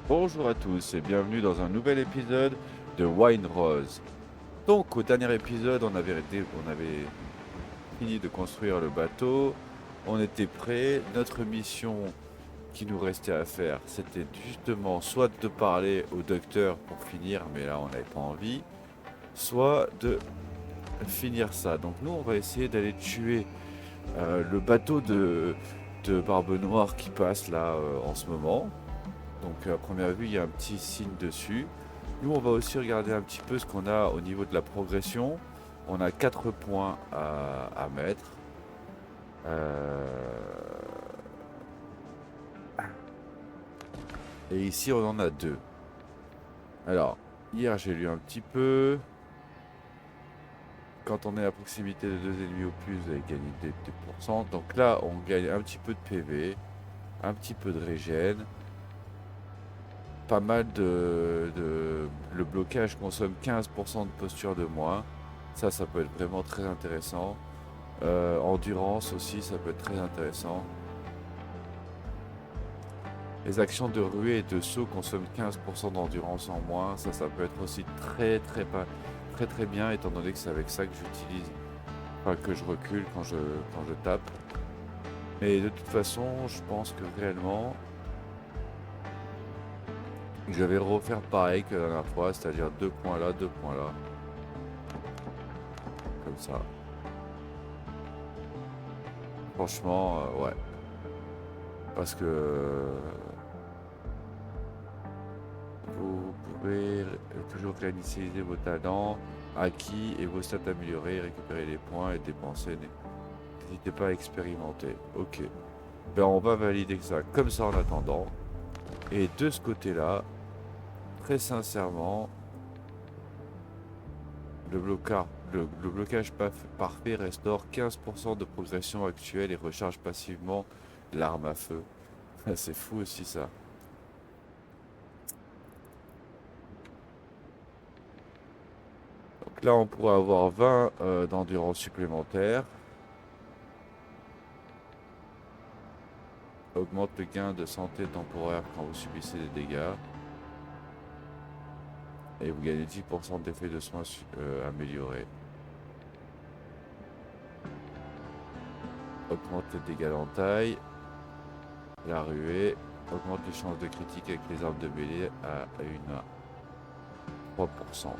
Bonjour à tous et bienvenue dans un nouvel épisode de Wine Rose. Donc au dernier épisode, on avait fini de construire le bateau, on était prêt. Notre mission qui nous restait à faire, c'était justement soit de parler au docteur pour finir, mais là on n'avait pas envie, soit de finir ça. Donc nous on va essayer d'aller tuer le bateau de Barbe Noire qui passe là en ce moment. Donc à première vue, il y a un petit signe dessus. Nous, on va aussi regarder un petit peu ce qu'on a au niveau de la progression. On a 4 points à mettre. Euh, Et ici, on en a 2. Alors, hier, j'ai lu un petit peu. Quand on est à proximité de 2 ennemis au plus, vous allez gagner des pourcents. Donc là, on gagne un petit peu de PV, un petit peu de régène. Pas mal Le blocage consomme 15% de posture de moins. Ça peut être vraiment très intéressant. Endurance aussi, ça peut être très intéressant. Les actions de ruée et de saut consomment 15% d'endurance en moins. Ça peut être aussi très bien, étant donné que c'est avec ça que j'utilise, enfin que je recule quand je tape. Mais de toute façon, je pense que réellement, je vais refaire pareil que la dernière fois, c'est-à-dire 2 points là, 2 points là, comme ça. Franchement, ouais. Parce que vous pouvez toujours réinitialiser vos talents acquis et vos stats améliorés, récupérer les points et dépenser. N'hésitez pas à expérimenter. Ok. Ben on va valider ça comme ça en attendant. Et de ce côté-là, très sincèrement, le blocage parfait restaure 15% de progression actuelle et recharge passivement l'arme à feu. C'est fou aussi ça. Donc là, on pourrait avoir 20 d'endurance supplémentaire. Augmente le gain de santé temporaire quand vous subissez des dégâts. Et vous gagnez 10% d'effet de soins améliorés. Augmente les dégâts d'entaille. La ruée. Augmente les chances de critique avec les armes de mêlée à 3%.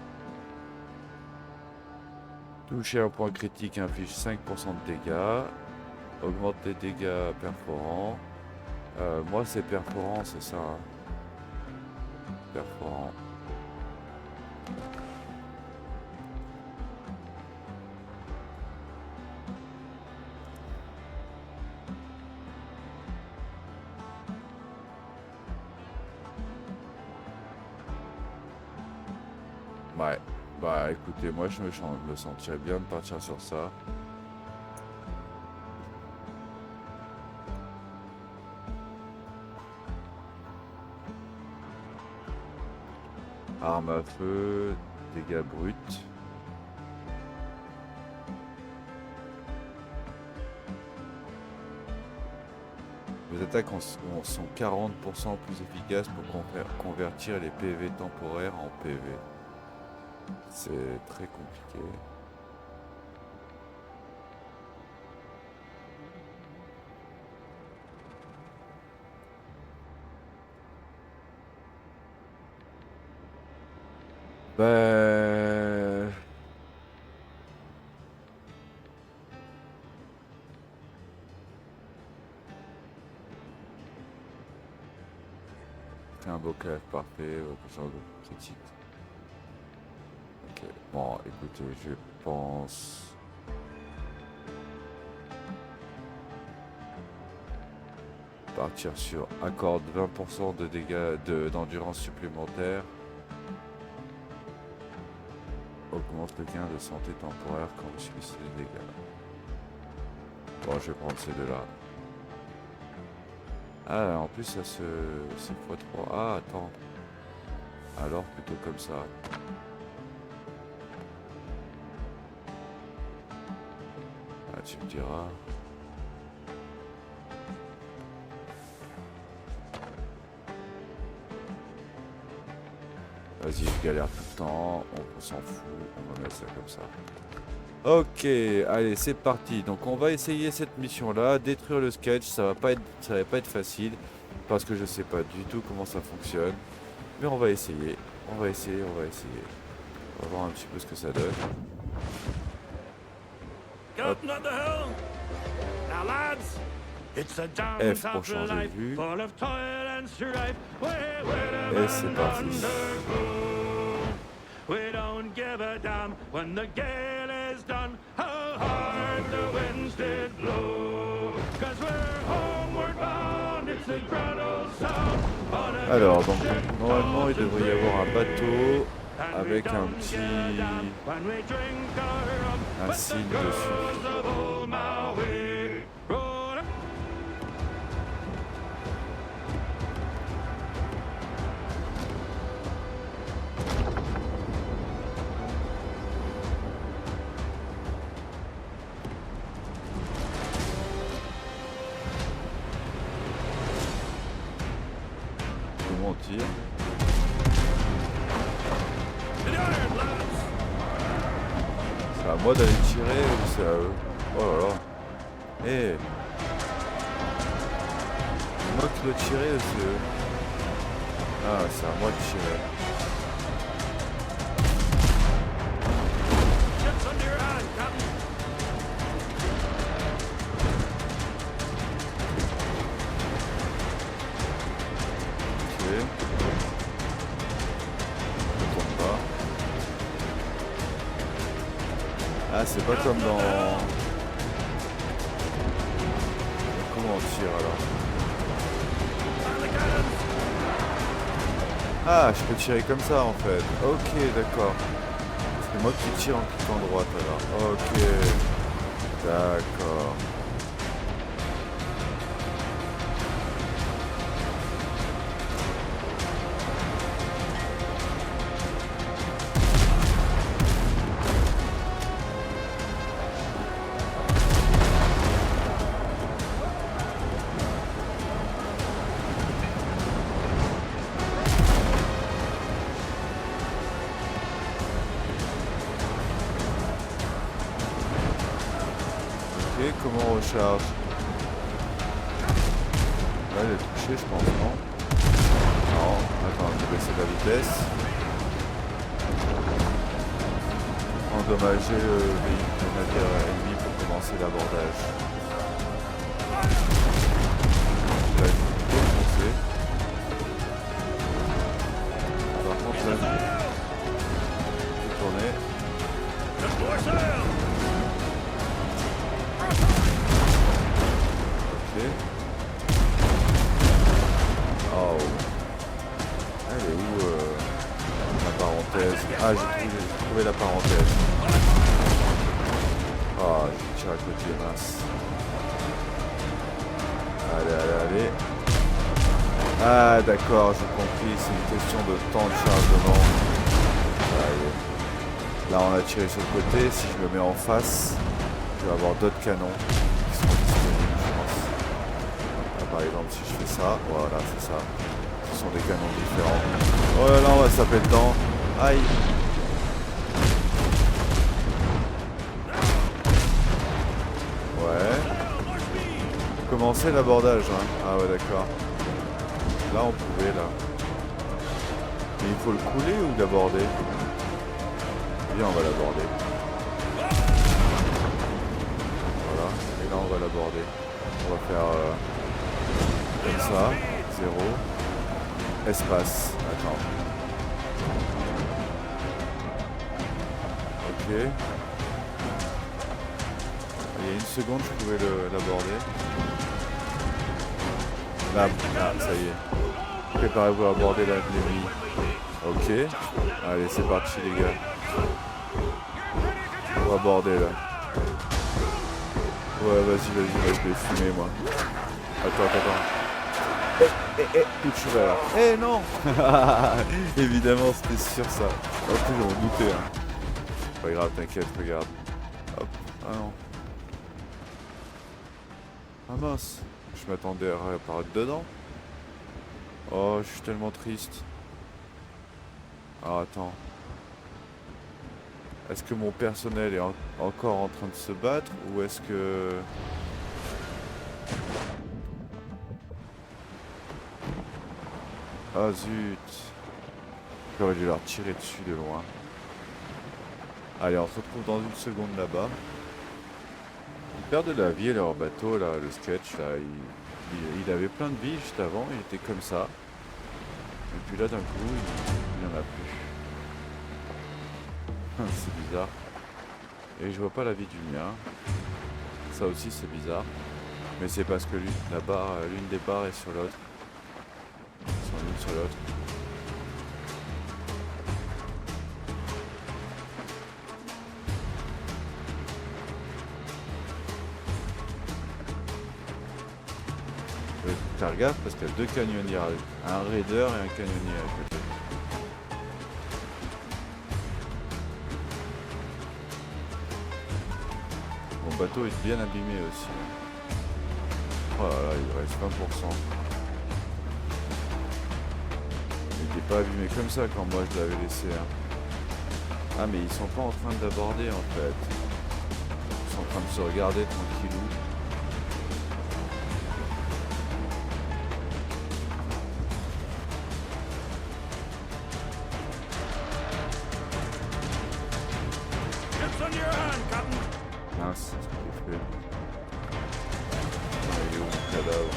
Toucher un point critique inflige 5% de dégâts. Augmente les dégâts perforants. Moi, c'est perforant, c'est ça. Hein. Perforant. Ouais. Bah écoutez, moi me sentirais bien de partir sur ça. Arme à feu, dégâts bruts. Vos attaques sont 40% plus efficaces pour convertir les PV temporaires en PV. C'est très compliqué. Bah... C'est un blocage parfait, genre de critique. Ok, bon, écoutez, je pense... Partir sur accorde 20% de dégâts d'endurance supplémentaire. Augmente le gain de santé temporaire quand vous subissez des dégâts. Bon, je vais prendre ces deux-là. Ah, en plus, ça se... c'est x3. Ah, attends. Alors, plutôt comme ça. Ah, tu me diras. Vas-y, je galère tout le temps. On s'en fout. On va mettre ça comme ça. Ok, allez, c'est parti. Donc on va essayer cette mission-là, détruire le sketch. Ça va pas être facile parce que je sais pas du tout comment ça fonctionne. Mais on va essayer. On va essayer. On va voir un petit peu ce que ça donne. Hop. F pour changer de vue. Et c'est parti. We don't give a damn when the gale is done, how hard the winds did blow. 'Cause we're homeward bound, it's the grand old south. Alors, donc, normalement, il devrait y avoir un bateau avec un signe dessus. Comment on tire? C'est à moi d'aller tirer ou c'est à eux? Oh là là. Eh, c'est moi qui dois tirer ou c'est eux? Ah, c'est à moi de tirer. Ah, c'est pas comme dans... Comment on tire alors? Ah, je peux tirer comme ça en fait. Ok, d'accord. C'est moi qui tire en cliquant droite alors. Ok. D'accord. Ok, comment on recharge? Là, il est touché, je pense, non? Non, attends, je vais baisser la vitesse. Endommager le navire ennemi pour commencer l'abordage. Là, il faut défoncer. Par contre, là, je vais tourner. Ok. Oh. Elle est où la parenthèse? Ah, j'ai trouvé la parenthèse. Ah, je tire à côté, mince. Allez. Ah, d'accord, j'ai compris, c'est une question de temps de chargement. Allez. Là, on a tiré sur le côté. Si je me mets en face, je vais avoir d'autres canons qui sont disponibles, je pense. Là, par exemple, si je fais ça, voilà, c'est ça. Ce sont des canons différents. Oh là là, on va se taper dedans. Aïe. Ouais. Commencer l'abordage, hein. Ah ouais, d'accord. Là, on pouvait, là. Mais il faut le couler ou l'aborder? Bien, on va l'aborder. Voilà. Et là, on va l'aborder. On va faire comme ça. 0. Espace. Attends. Ok. Il y a une seconde, je pouvais l'aborder. Là, ça y est. Préparez-vous à aborder l'ennemi. Ok. Allez, c'est parti, les gars. On va aborder, là. Ouais, vas-y, je vais fumer, moi. Attends. Coup de cheval. Eh non. Évidemment, c'était sûr, ça. En plus, j'en doutais, hein. Pas grave, t'inquiète, regarde. Hop. Ah non. Ah mince. Je m'attendais à réapparaître dedans. Oh, je suis tellement triste. Alors attends. Est-ce que mon personnel est encore en train de se battre ou est-ce que... Ah zut. J'aurais dû leur tirer dessus de loin. Allez, on se retrouve dans une seconde là-bas. Ils perdent de la vie leur bateau, là, le sketch, là. Il avait plein de vie juste avant, il était comme ça. Et puis là, d'un coup, il n'y en a plus. C'est bizarre. Et je vois pas la vie du mien. Ça aussi, c'est bizarre. Mais c'est parce que l'une des barres est sur l'autre. Ils sont l'une sur l'autre. Faire gaffe parce qu'il y a deux canonniers, un raider et un canonnier à côté. Mon bateau est bien abîmé aussi. Oh là là, il reste 20%. Il n'était pas abîmé comme ça quand moi je l'avais laissé. Hein. Ah mais ils sont pas en train d'aborder en fait. Ils sont en train de se regarder tranquillou. Mince, c'est ce que j'ai fait. Ah, il est où mon cadavre?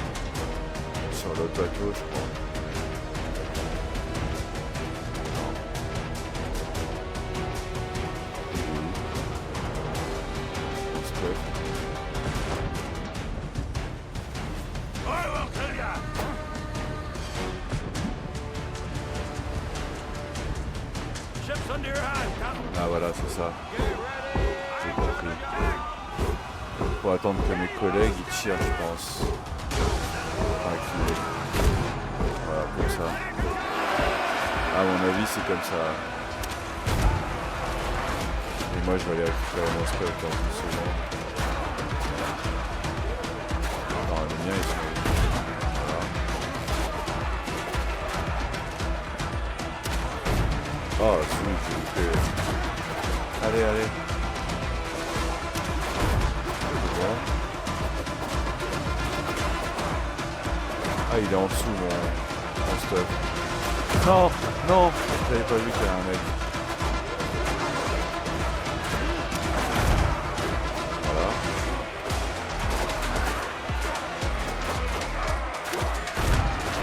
Sur l'autre bateau, je crois. Non. Il est où? Mon stuff. Ah voilà, c'est ça. J'ai compris. Faut attendre que mes collègues ils tirent, je pense. Tranquille. Voilà, comme ça. À mon avis, c'est comme ça. Et moi, je vais aller récupérer mon stock dans une seconde. Non, les miens, ils sont... Voilà. Oh, celui que j'ai fait. Allez, allez. Ah, il est en dessous mon stock. Non, non, j'avais pas vu qu'il y avait un mec. Voilà.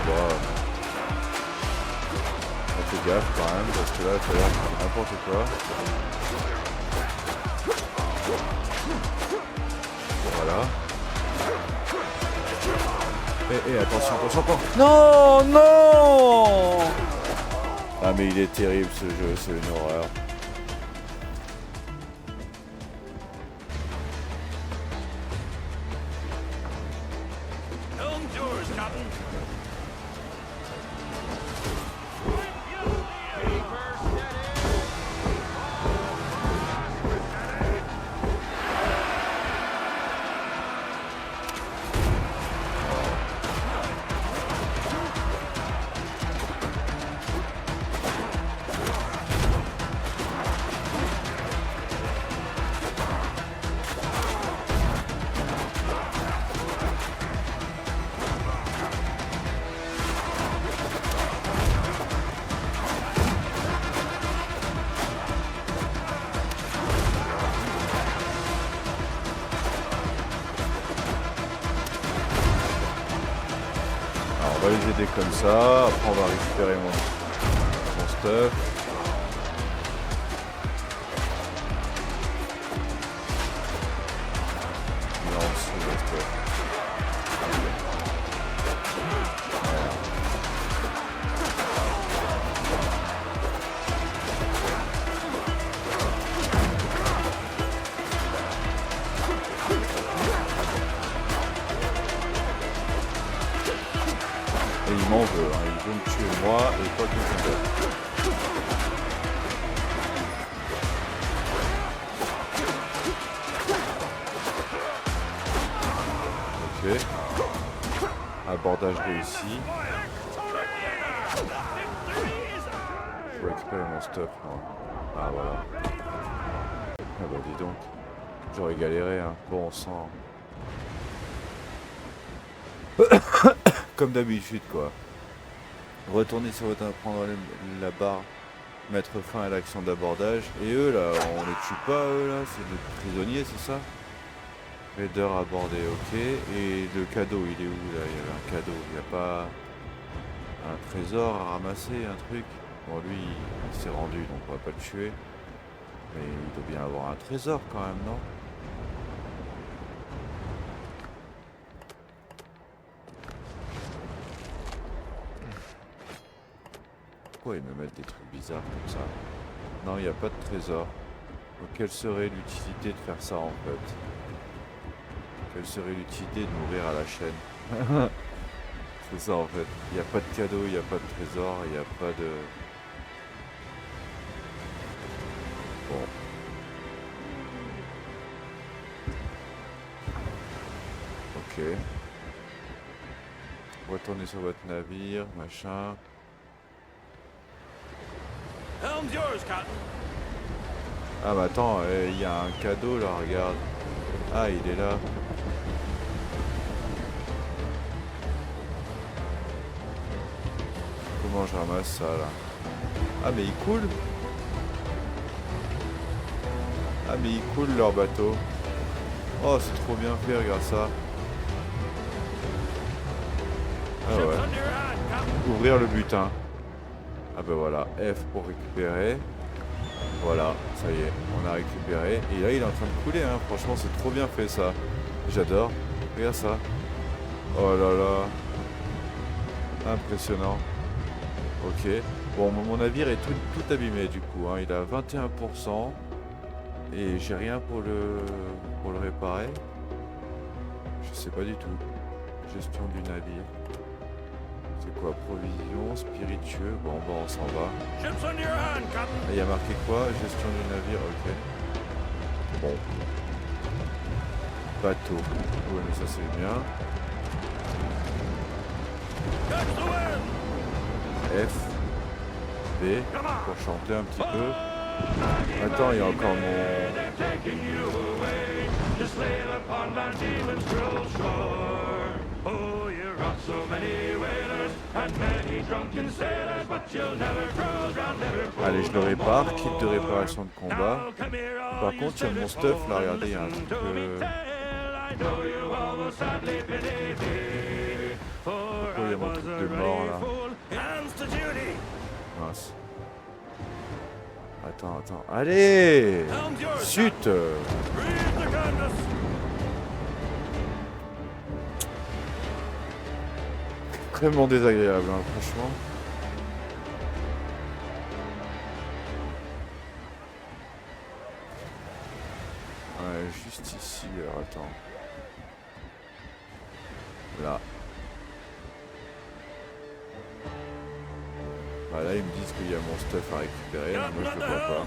Bon. On fait gaffe quand même, parce que là, ça a l'air n'importe quoi. Voilà. Et attention, attention, attention. Non, non. Ah mais il est terrible ce jeu, c'est une horreur. On va les aider comme ça, après on va récupérer mon stuff. Il est en dessous le stuff. Et il m'en veut, hein. Il veut me tuer moi et pas que je veux. Ok. Abordage réussi. Pour récupérer mon stuff, moi. Ah voilà. Ah bah dis donc. J'aurais galéré, hein. Bon sang. Comme d'habitude, quoi. Retourner sur votre prendre la barre, mettre fin à l'action d'abordage. Et eux, là, on les tue pas, eux, là. C'est des prisonniers, c'est ça? Raider abordé, ok. Et le cadeau, il est où, là? Il y avait un cadeau. Il n'y a pas un trésor à ramasser, un truc? Bon, lui, il s'est rendu, donc on va pas le tuer. Mais il doit bien avoir un trésor, quand même, non? Pourquoi ils me mettent des trucs bizarres comme ça? Non, il n'y a pas de trésor. Donc quelle serait l'utilité de faire ça en fait? Quelle serait l'utilité de mourir à la chaîne? C'est ça en fait. Il n'y a pas de cadeau, il n'y a pas de trésor, il n'y a pas de... Bon. Ok. Retournez sur votre navire, machin. Ah bah attends, il y a un cadeau là, regarde. Ah, il est là. Comment je ramasse ça là? Ah mais il coule. Ah mais il coule leur bateau. Oh c'est trop bien fait, regarde ça. Ah ouais. Ouvrir le butin. Ah bah voilà, F pour récupérer. Voilà, ça y est, on a récupéré. Et là il est en train de couler, hein. Franchement c'est trop bien fait ça. J'adore. Regarde ça. Oh là là. Impressionnant. Ok. Bon, mon navire est tout abîmé du coup, hein. Il a 21%. Et j'ai rien pour le réparer. Je sais pas du tout. Gestion du navire. C'est quoi? Provision, spiritueux. Bon, on s'en va. Il y a marqué quoi? Gestion du navire, ok. Bon. Bateau. Ouais, mais ça c'est bien. F. B. Pour chanter un petit peu. Attends, il y a encore mon... Allez, je le répare. Kit de réparation de combat. Par contre, il y a mon stuff là, regardez, il y a un truc... Pourquoi il y a mon truc de mort là? Mince. Attends. Allez! Chut! Vraiment désagréable, hein, franchement. Ouais, juste ici, alors attends. Là. Ah, là, ils me disent qu'il y a mon stuff à récupérer, mais moi je le vois pas.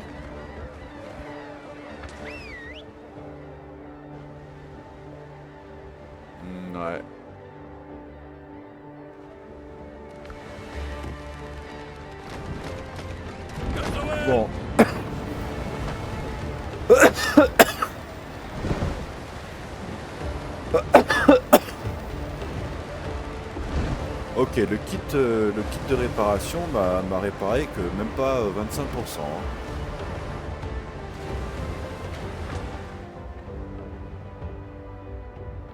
Ouais. Bon. Ok, le kit de réparation m'a réparé que même pas 25%. Hein.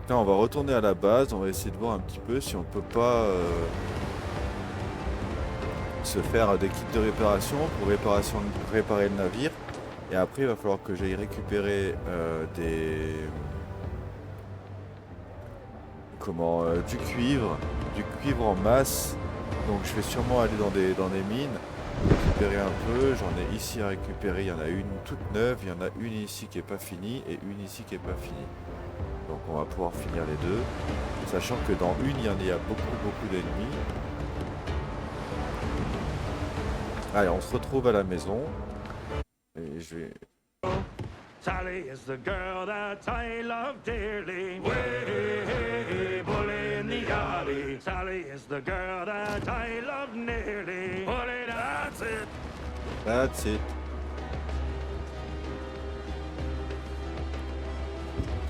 Là, on va retourner à la base, on va essayer de voir un petit peu si on peut pas se faire des kits de réparation pour réparer le navire. Et après, il va falloir que j'aille récupérer du cuivre en masse. Donc je vais sûrement aller dans des mines, récupérer un peu. J'en ai ici à récupérer, il y en a une toute neuve, il y en a une ici qui est pas finie et une ici qui est pas finie. Donc on va pouvoir finir les deux, sachant que dans une il y a beaucoup d'ennemis. Allez, on se retrouve à la maison et je vais... Sally is the girl that I love dearly. Way, bully in the alley. Sally is the girl that I love nearly. Bully, that's it. That's it.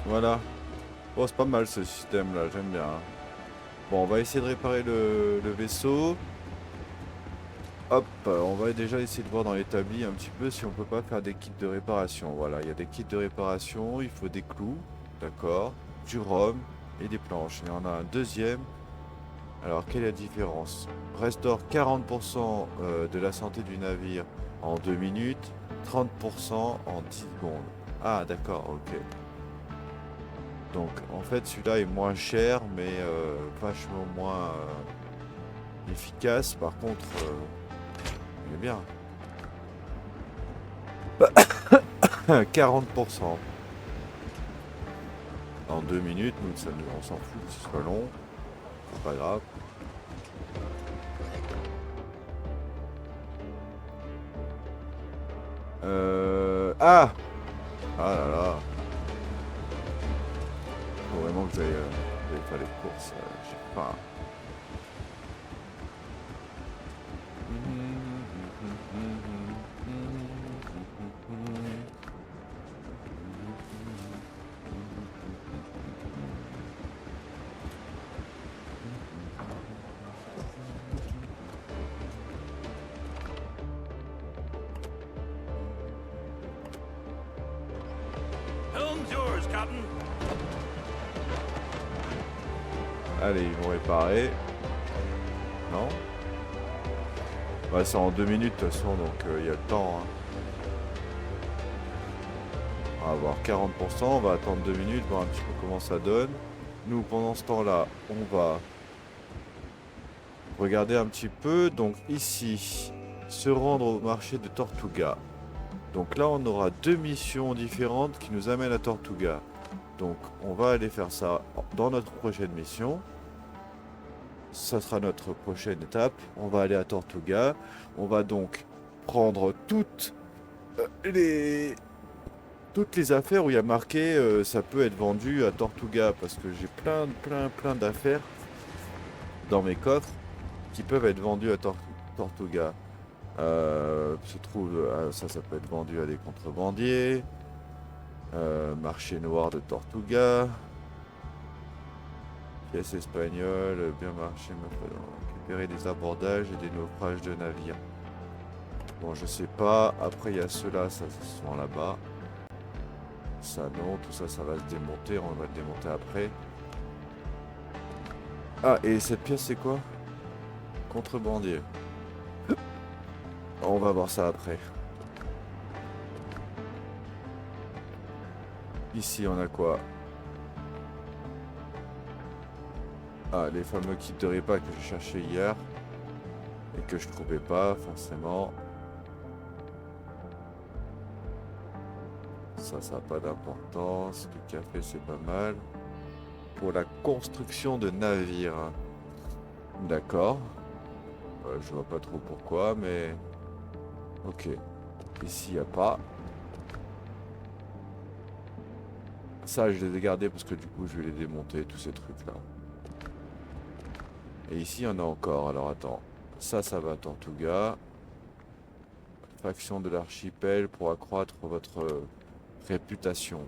Voilà. Oh, c'est pas mal ce système là, j'aime bien. Bon, on va essayer de réparer le vaisseau. Hop, on va déjà essayer de voir dans l'établi un petit peu si on peut pas faire des kits de réparation. Voilà, il y a des kits de réparation, il faut des clous, d'accord, du rhum et des planches. Et on a un deuxième. Alors, quelle est la différence? Restaure 40% de la santé du navire en 2 minutes, 30% en 10 secondes. Ah, d'accord, ok. Donc, en fait, celui-là est moins cher, mais vachement moins efficace. Par contre, il est bien. 40%. En 2 minutes, nous, on s'en fout que ce soit long. C'est pas grave. Ah! Ah là là. Faut vraiment que j'aille faire les courses. Je sais pas. Helm's yours, Captain. Allez, ils vont réparer. Non? Bah, c'est en 2 minutes de toute façon, donc il y a le temps. Hein. On va avoir 40%, on va attendre 2 minutes, voir un petit peu comment ça donne. Nous, pendant ce temps-là, on va regarder un petit peu. Donc ici, se rendre au marché de Tortuga. Donc là, on aura 2 missions différentes qui nous amènent à Tortuga. Donc on va aller faire ça dans notre prochaine mission. Ça sera notre prochaine étape. On va aller à Tortuga. On va donc prendre toutes les affaires où il y a marqué ça peut être vendu à Tortuga. Parce que j'ai plein d'affaires dans mes coffres qui peuvent être vendues à Tortuga. Se trouve, ça peut être vendu à des contrebandiers. Marché noir de Tortuga. Pièces espagnoles, bien marché, récupérer des abordages et des naufrages de navires. Bon, je sais pas. Après, il y a ceux-là, ça se sont là-bas. Ça, non, tout ça, ça va se démonter. On va le démonter après. Ah, et cette pièce, c'est quoi? Contrebandier. On va voir ça après. Ici, on a quoi? Ah, les fameux kits de repas que j'ai cherché hier et que je trouvais pas forcément. Ça n'a pas d'importance. Le café, c'est pas mal. Pour la construction de navires. D'accord. Je vois pas trop pourquoi, mais... Ok. Ici, il n'y a pas. Ça, je les ai gardés parce que du coup, je vais les démonter, tous ces trucs-là. Et ici, il y en a encore. Alors, attends. Ça va à Tortuga. Faction de l'archipel pour accroître votre réputation.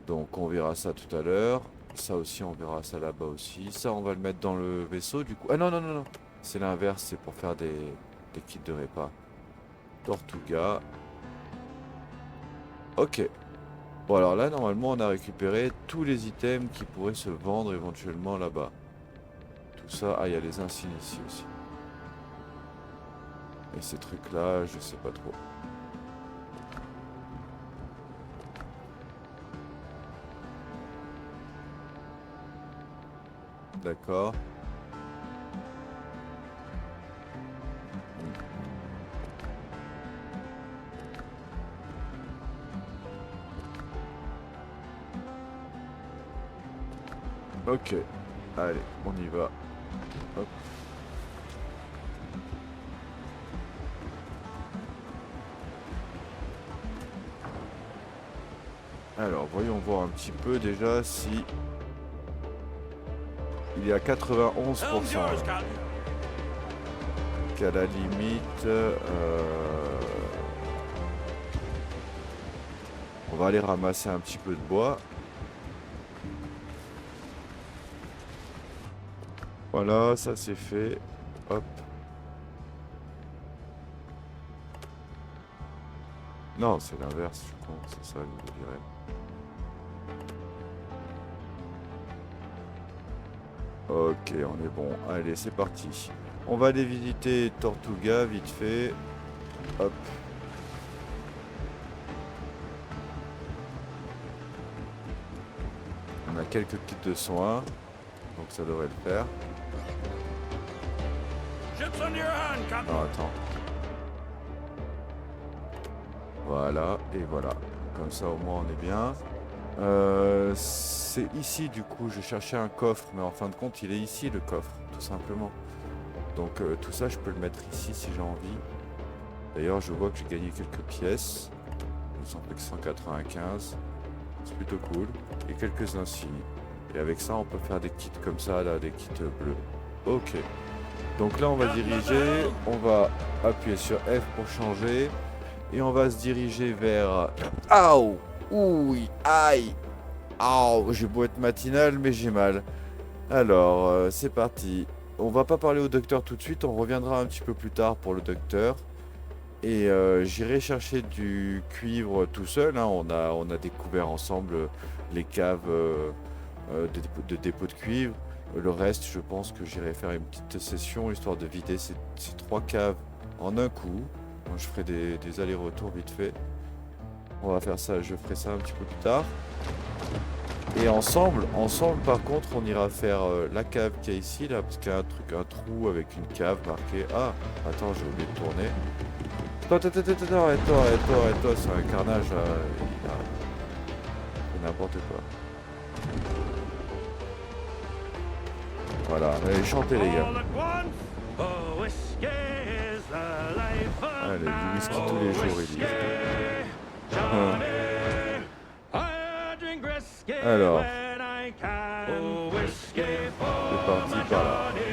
Donc, on verra ça tout à l'heure. Ça aussi, on verra ça là-bas aussi. Ça, on va le mettre dans le vaisseau, du coup. Ah non, non, non, non. C'est l'inverse, c'est pour faire des kits de repas. Tortuga. Ok. Bon, alors là, normalement, on a récupéré tous les items qui pourraient se vendre éventuellement là-bas. Tout ça. Ah, il y a les insignes ici aussi. Et ces trucs-là, je sais pas trop. D'accord. Ok. Allez, on y va. Hop. Alors, voyons voir un petit peu déjà si... Il est à 91%. Helm's yours, Captain. qu'à la limite, on va aller ramasser un petit peu de bois. Voilà, ça c'est fait. Hop. Non, c'est l'inverse, je crois. C'est ça, je dirais. Ok, on est bon. Allez, c'est parti. On va aller visiter Tortuga vite fait. Hop. On a quelques kits de soins. Donc ça devrait le faire. Ships under your hand, Captain. Non, attends. Voilà, et voilà. Comme ça, au moins, on est bien. C'est ici, du coup, je cherchais un coffre, mais en fin de compte, il est ici, le coffre, tout simplement. Donc, tout ça, je peux le mettre ici, si j'ai envie. D'ailleurs, je vois que j'ai gagné quelques pièces. 195. C'est plutôt cool. Et quelques insignes. Et avec ça, on peut faire des kits comme ça, là, des kits bleus. Ok. Donc là, on va diriger. On va appuyer sur F pour changer. Et on va se diriger vers... Aouh! Ouh! Aïe! Aouh! J'ai beau être matinal, mais j'ai mal. Alors, c'est parti. On va pas parler au docteur tout de suite. On reviendra un petit peu plus tard pour le docteur. Et j'irai chercher du cuivre tout seul. Hein. On a découvert ensemble les caves de dépôt de cuivre. Le reste, je pense que j'irai faire une petite session histoire de vider ces 3 caves en un coup. Moi, je ferai des allers-retours vite fait. On va faire ça, je ferai ça un petit peu plus tard. Et ensemble par contre, on ira faire la cave qu'il y a ici, là, parce qu'il y a un trou avec une cave marquée. Ah, attends, j'ai oublié de tourner. Attends, arrête-toi, c'est un carnage, là. C'est n'importe quoi. Voilà, allez, chantez les gars. All at once, oh, whiskey is the life of Allez, man. du whisky tous les jours, il dit. Johnny, I drink whiskey Alors. when I can. Oh, whiskey for C'est parti my par là. Johnny.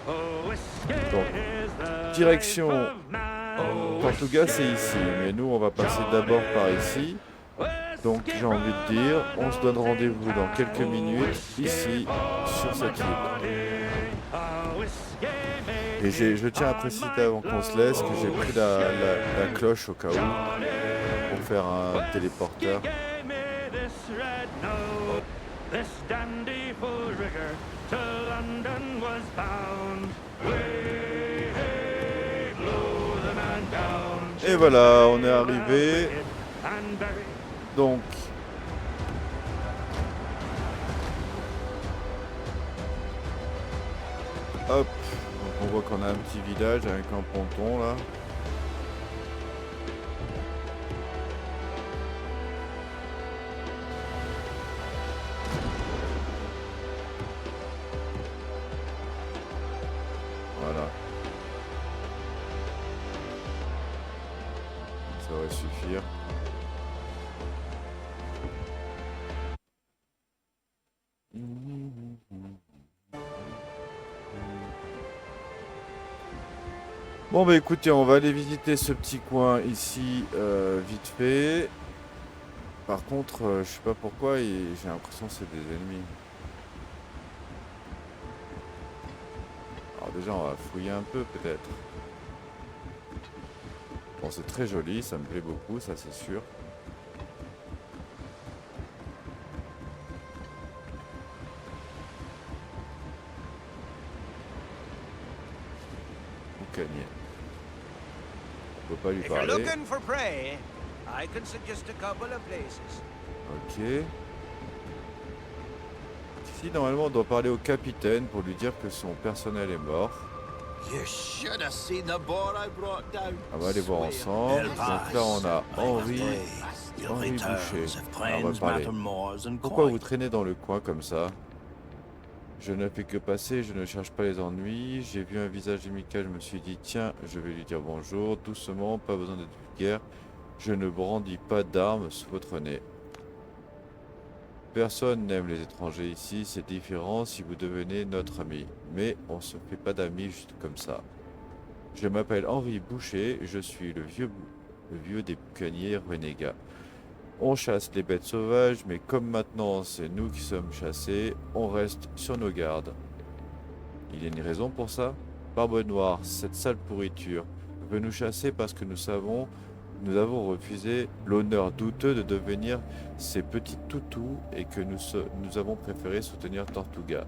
Oh, whiskey Donc, is the direction life of man. Oh, Tortuga, c'est ici. Mais nous, on va passer d'abord par ici. Donc, j'ai envie de dire, on se donne rendez-vous dans quelques minutes, ici, sur cette île. Et je tiens à préciser avant qu'on se laisse que j'ai pris la cloche au cas où, pour faire un téléporteur. Et voilà, on est arrivé. Donc, hop, donc on voit qu'on a un petit village avec un ponton là. Voilà. Ça va suffire. Bon bah écoutez, on va aller visiter ce petit coin ici vite fait. Par contre, je sais pas pourquoi, j'ai l'impression que c'est des ennemis. Alors déjà, on va fouiller un peu peut-être. Bon, c'est très joli, ça me plaît beaucoup, ça c'est sûr. Boucanier. On peut pas lui If you're parler. looking for prey, I can suggest a couple of places. Ok. Ici, normalement, on doit parler au capitaine pour lui dire que son personnel est mort. You should have seen the boar I brought down. On va aller voir ensemble. Donc là, on a Henri Boucher. Alors, on va parler. Pourquoi vous traînez dans le coin comme ça? Je ne fais que passer, je ne cherche pas les ennuis. J'ai vu un visage amical, je me suis dit, tiens, je vais lui dire bonjour, doucement, pas besoin d'être vulgaire. Je ne brandis pas d'armes sous votre nez. Personne n'aime les étrangers ici, c'est différent si vous devenez notre ami. Mais on se fait pas d'amis juste comme ça. Je m'appelle Henri Boucher, je suis le vieux des boucaniers renégats. On chasse les bêtes sauvages, mais comme maintenant c'est nous qui sommes chassés, on reste sur nos gardes. Il y a une raison pour ça? Barbe Noire, cette sale pourriture, veut nous chasser parce que nous avons refusé l'honneur douteux de devenir ses petits toutous et que nous avons préféré soutenir Tortuga.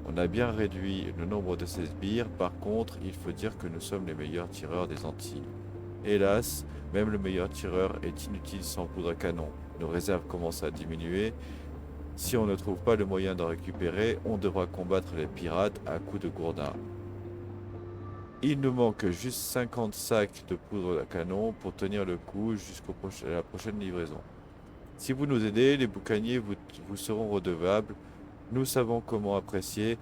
On a bien réduit le nombre de ces sbires, par contre, il faut dire que nous sommes les meilleurs tireurs des Antilles. Hélas, même le meilleur tireur est inutile sans poudre à canon. Nos réserves commencent à diminuer. Si on ne trouve pas le moyen d'en récupérer, on devra combattre les pirates à coups de gourdin. Il nous manque juste 50 sacs de poudre à canon pour tenir le coup jusqu'à la prochaine livraison. Si vous nous aidez, les boucaniers vous seront redevables. Nous savons comment apprécier...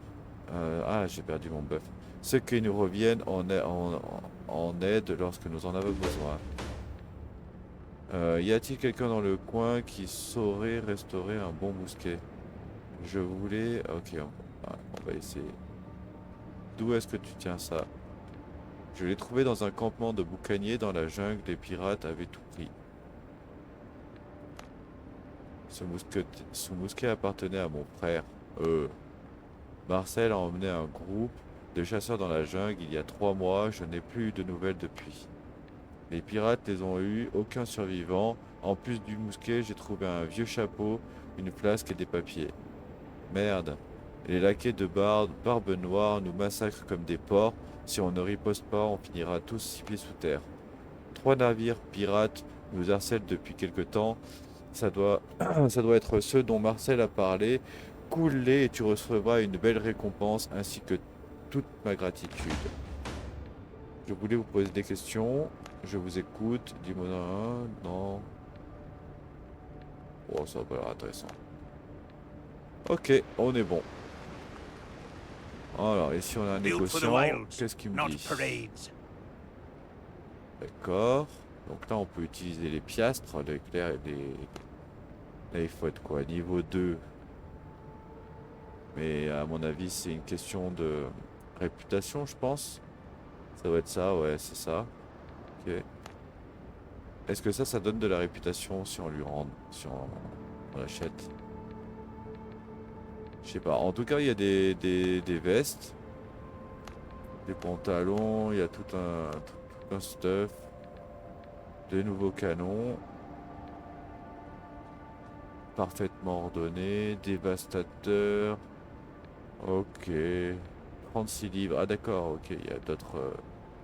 j'ai perdu mon bœuf. Ceux qui nous reviennent en aide lorsque nous en avons besoin. Y a-t-il quelqu'un dans le coin qui saurait restaurer un bon mousquet? Je voulais... Ok, on va essayer. D'où est-ce que tu tiens ça? Je l'ai trouvé dans un campement de boucaniers dans la jungle. Les pirates avaient tout pris. Ce mousquet appartenait à mon frère. Marcel a emmené un groupe de chasseurs dans la jungle il y a 3 mois. Je n'ai plus eu de nouvelles depuis. Les pirates les ont eus, aucun survivant. En plus du mousquet, j'ai trouvé un vieux chapeau, une flasque et des papiers. Merde. Les laquais de Barbe Noire nous massacrent comme des porcs. Si on ne riposte pas, on finira tous 6 pieds sous terre. 3 navires pirates nous harcèlent depuis quelque temps. Ça doit être ceux dont Marcel a parlé. Coule-les et tu recevras une belle récompense ainsi que toute ma gratitude. Je voulais vous poser des questions. Je vous écoute. Dis-moi un. Non. Oh, ça va pas l'air intéressant. Ok, on est bon. Alors, ici on a un négociant. Qu'est-ce qu'il me dit? D'accord. Donc là, on peut utiliser les piastres, l'éclair et les... Là, il faut être quoi? Niveau 2. Mais à mon avis, c'est une question de réputation, je pense. Ça doit être ça, ouais, c'est ça. Ok. Est-ce que ça donne de la réputation si on lui rend... Si on l'achète? Je sais pas. En tout cas, il y a des vestes. Des pantalons. Il y a tout un stuff. Des nouveaux canons. Parfaitement ordonné. Dévastateur. Ok. 36 livres. Ah d'accord, ok. Il y a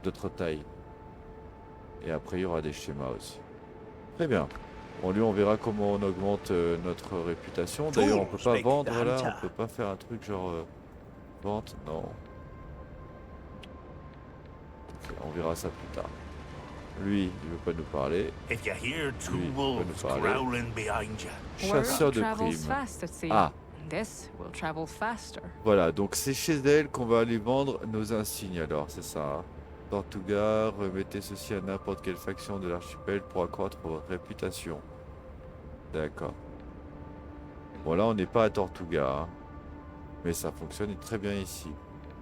d'autres tailles. Et après, il y aura des schémas aussi. Très bien. Bon, lui, on verra comment on augmente notre réputation. D'ailleurs, on peut pas vendre là. On peut pas faire un truc genre... vente. Non. Ok, on verra ça plus tard. Lui, il veut pas nous parler. If you hear two Lui, wolves peut nous parler. growling behind you, Chasseur de travels primes. fast at sea. Ah, This will travel faster. voilà. Donc, c'est chez elle qu'on va aller vendre nos insignes alors, c'est ça. Hein. Tortuga, remettez ceci à n'importe quelle faction de l'archipel pour accroître votre réputation. D'accord. Bon, là, on n'est pas à Tortuga. Hein. Mais ça fonctionne très bien ici.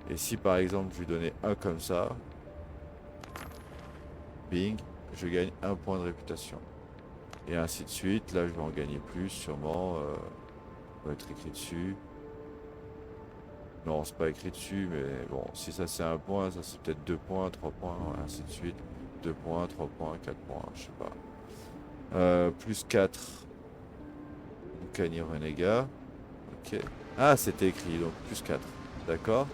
Et si, par exemple, je lui donnais un comme ça... Bing, je gagne 1 point de réputation. Et ainsi de suite. Là, je vais en gagner plus, sûrement. Va être écrit dessus. Non, c'est pas écrit dessus, mais bon, si ça c'est 1 point, ça c'est peut-être 2 points, 3 points, ainsi de suite. 2 points, 3 points, 4 points, je sais pas. Plus 4. Boucanier renégat. Ok. Ah, c'était écrit, donc plus 4. D'accord.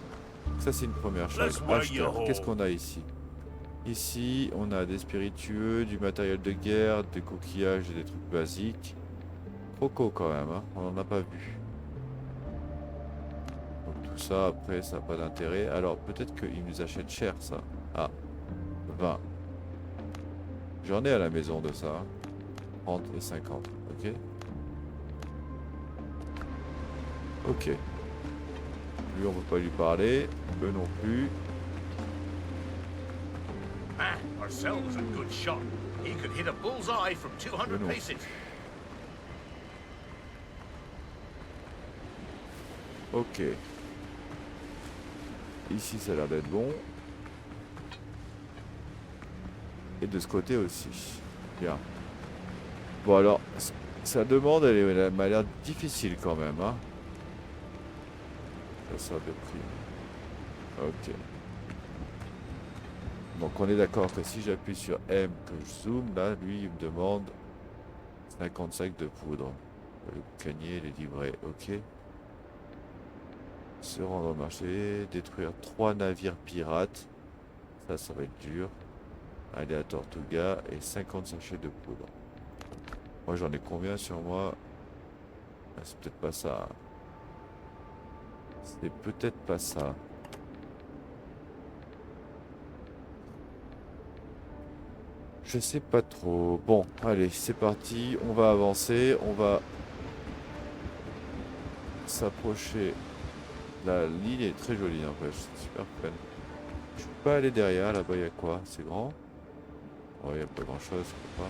Ça, c'est une première chose. Acheteur. Qu'est-ce qu'on a ici? Ici, on a des spiritueux, du matériel de guerre, des coquillages et des trucs basiques. Croco quand même, hein. On n'en a pas vu. Donc tout ça, après, ça n'a pas d'intérêt. Alors, peut-être qu'il nous achète cher, ça. Ah, 20. J'en ai à la maison de ça. Hein. 30 et 50, ok. Ok. Lui, on ne peut pas lui parler. Eux non plus. man, Marcel was a good shot. He could hit a bullseye from 200 non. paces. Ok. Ici, ça a l'air d'être bon. Et de ce côté aussi. Bien. Bon alors, sa demande, elle m'a l'air difficile quand même. Hein. Ça sort de prix. Ok. Donc on est d'accord que si j'appuie sur M, que je zoome, là, lui, il me demande 50 sacs de poudre. Le boucanier, les livrets, ok. Se rendre au marché, détruire 3 navires pirates. Ça va être dur. Aller à Tortuga et 50 sachets de poudre. Moi j'en ai combien sur moi? Ah, c'est peut-être pas ça. C'est peut-être pas ça. Je sais pas trop. Bon, allez, c'est parti. On va avancer. On va s'approcher. La ligne est très jolie, n'empêche. C'est super fun. Je peux pas aller derrière. Là-bas, il y a quoi? C'est grand? Oh, il n'y a pas grand-chose. Je peux pas.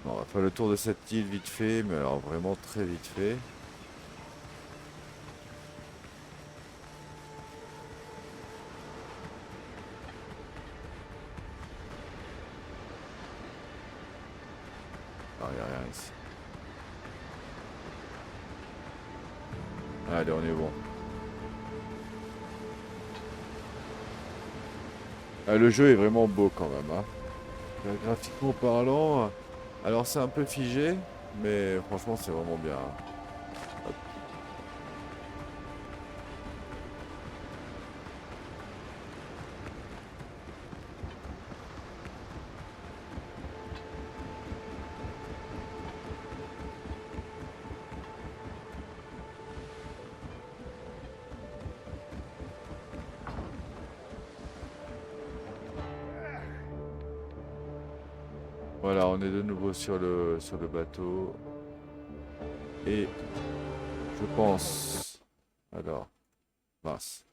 Bon, on va faire le tour de cette île vite fait, mais alors vraiment très vite fait. Ah, il n'y a rien ici. Allez, on est bon. Ah, le jeu est vraiment beau quand même. Hein. Graphiquement parlant, alors c'est un peu figé, mais franchement c'est vraiment bien. Hop. Voilà, on est de nouveau sur le bateau. Et je pense... Alors, mince.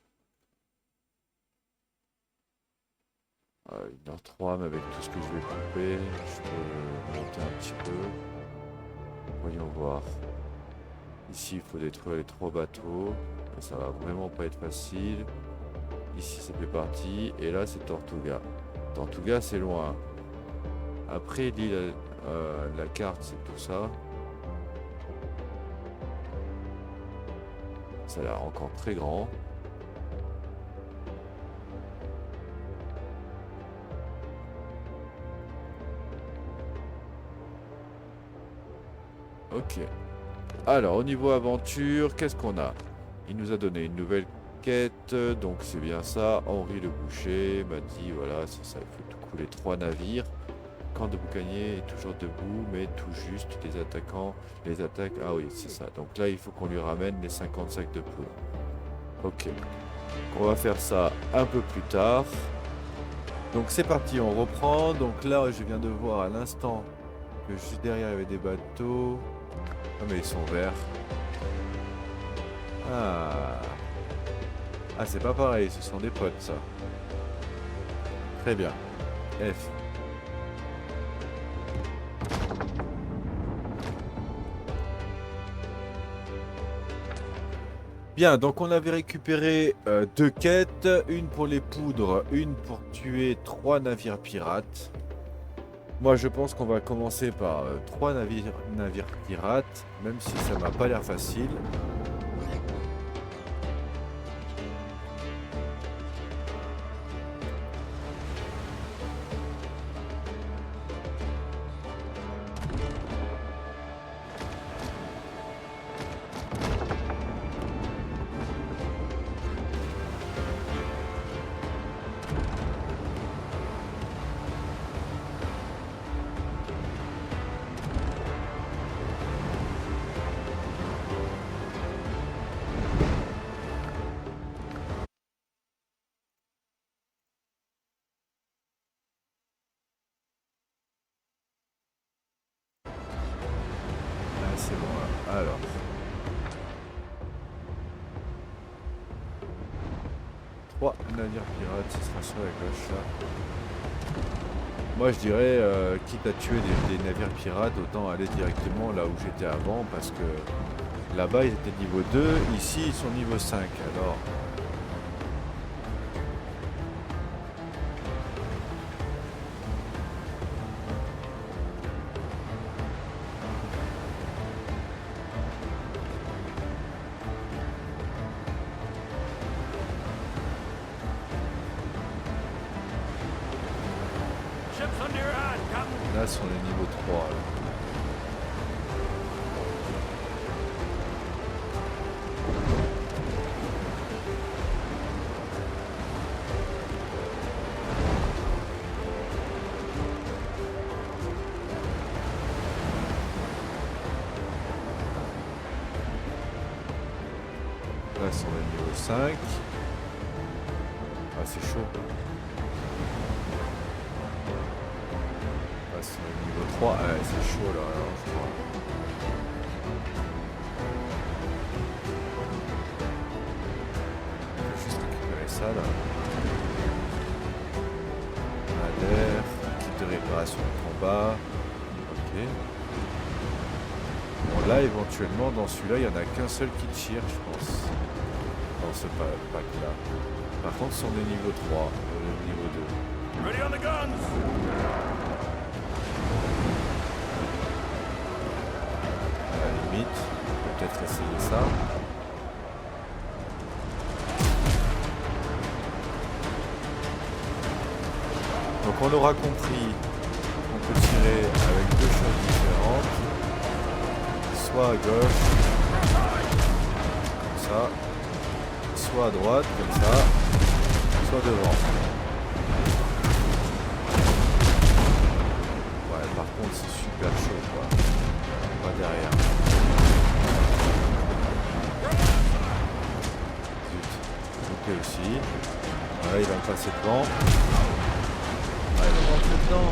1h03, mais avec tout ce que je vais couper, je peux monter un petit peu. Voyons voir. Ici, il faut détruire les 3 bateaux. Et ça va vraiment pas être facile. Ici, ça fait partie. Et là, c'est Tortuga. Tortuga, c'est loin. Après, l'île, la carte, c'est tout ça. Ça a l'air encore très grand. Ok. Alors, au niveau aventure, qu'est-ce qu'on a? Il nous a donné une nouvelle quête, donc c'est bien ça. Henri le boucher m'a dit, voilà, c'est ça, il faut tout couler 3 navires. Camp de boucanier est toujours debout, mais tout juste, les attaquants, les attaques... Ah oui, c'est ça. Donc là, il faut qu'on lui ramène les 50 sacs de poudre. Ok. On va faire ça un peu plus tard. Donc c'est parti, on reprend. Donc là, je viens de voir à l'instant que juste derrière, il y avait des bateaux. Ah, mais ils sont verts. Ah. Ah, c'est pas pareil, ce sont des potes, ça. Très bien. F. Bien, donc on avait récupéré 2 quêtes, une pour les poudres, une pour tuer 3 navires pirates. Moi je pense qu'on va commencer par 3 navires pirates, même si ça m'a pas l'air facile. Ah, c'est bon là. Alors. Trois navires pirates, ce sera sur la gauche là. Moi je dirais, quitte à tuer des navires pirates, autant aller directement là où j'étais avant, parce que là-bas ils étaient niveau 2, ici ils sont niveau 5, alors... Ships under your hand, Captain. Là sont les niveaux 3. Là. Là sont les niveaux 5. Ah c'est chaud. Là sont les niveaux 3. Ah, ouais, c'est chaud là, alors, je crois. Je vais juste récupérer ça là. Adhère, kit de réparation de combat. Ok. Bon là éventuellement dans celui-là il n'y en a qu'un seul qui tire je pense. Dans ce pack là. Par contre ce sont des niveaux 3, niveau 2. Ready on the guns. À la limite, on peut peut-être essayer ça. Donc on aura compris qu'on peut tirer avec deux choses différentes. Soit à gauche, comme ça, soit à droite, comme ça, soit devant. Ouais, par contre c'est super chaud quoi. Pas derrière. Zut, loupé aussi. Ouais, il va me passer devant. Ah, il va rentrer dedans.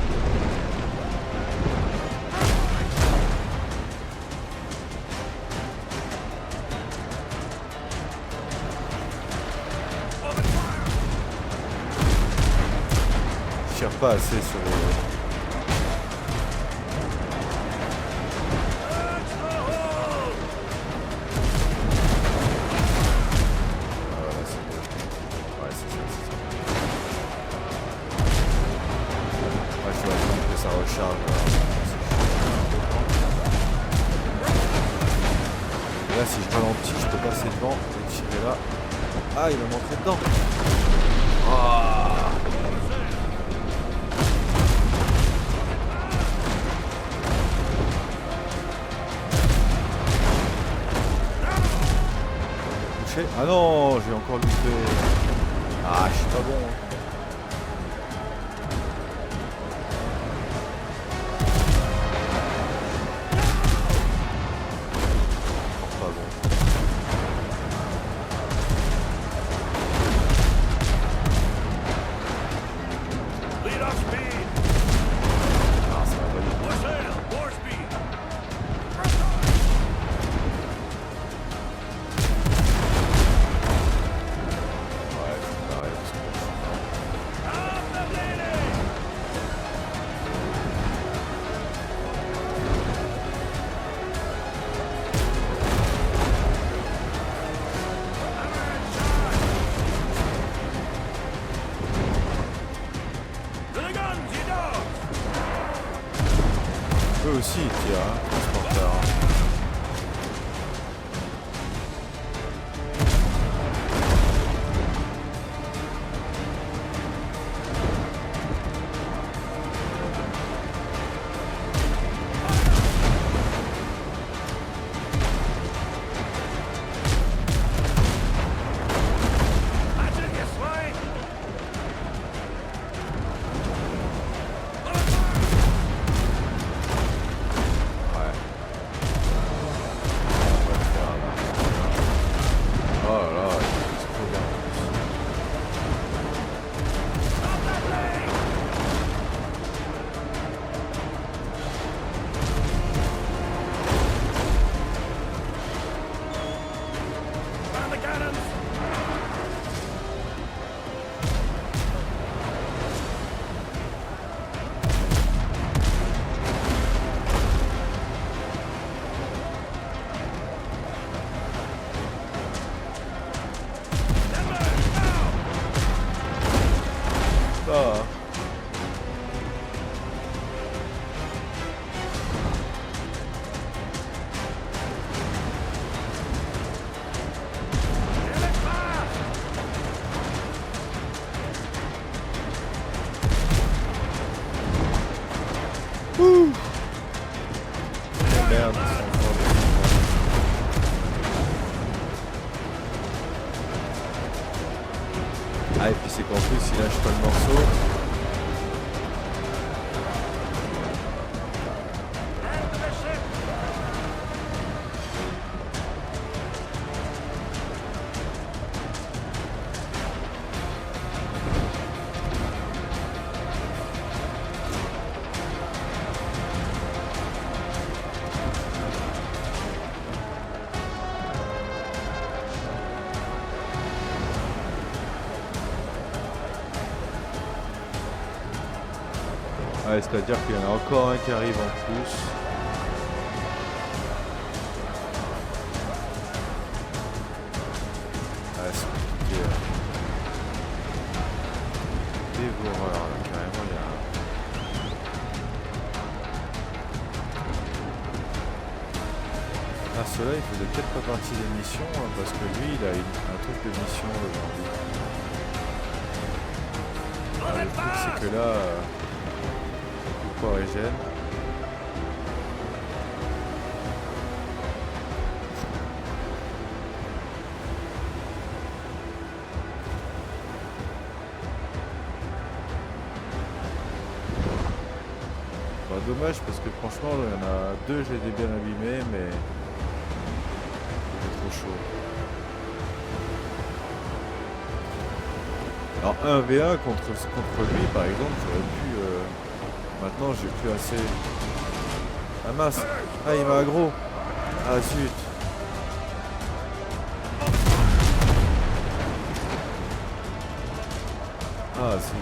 Je tire pas assez sur les... Là si je ralentis je peux passer devant et tirer là. Ah il va m'entrer dedans. Ah. Touché. Ah non j'ai encore loupé. Ah je suis pas bon. Eux aussi ils tirent, hein, transporteur. Ouais. Ah, et puis c'est qu'en plus, il lâche pas le morceau. And the ship. Ouais, c'est-à-dire qu'il y en a encore un qui arrive en plus. Ouais, c'est compliqué. Dévoreur, là, carrément, il y a un... Ah, ceux-là, il faisait peut-être pas partie des missions, hein, parce que lui, il a un truc de mission devant lui. Ah, le truc, c'est que là... Quoi, régène. Bah, dommage parce que franchement il y en a deux, je les ai bien abîmés, mais c'est trop chaud. Alors 1v1 contre lui par exemple, j'aurais pu... Maintenant j'ai plus assez... Ah mince. Ah, il m'a aggro. Ah zut. Ah zut.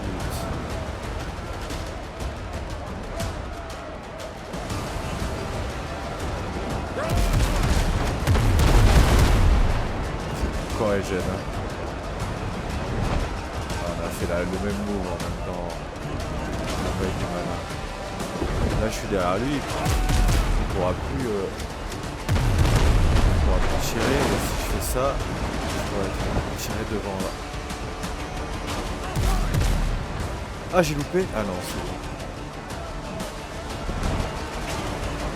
Encore et gêne, hein. Ah, on a fait le même move en même temps. On n'a pas été malin. Là je suis derrière lui. Il pourra plus tirer. Et si je fais ça, je pourrais tirer devant là. Ah, j'ai loupé. Ah non, c'est bon.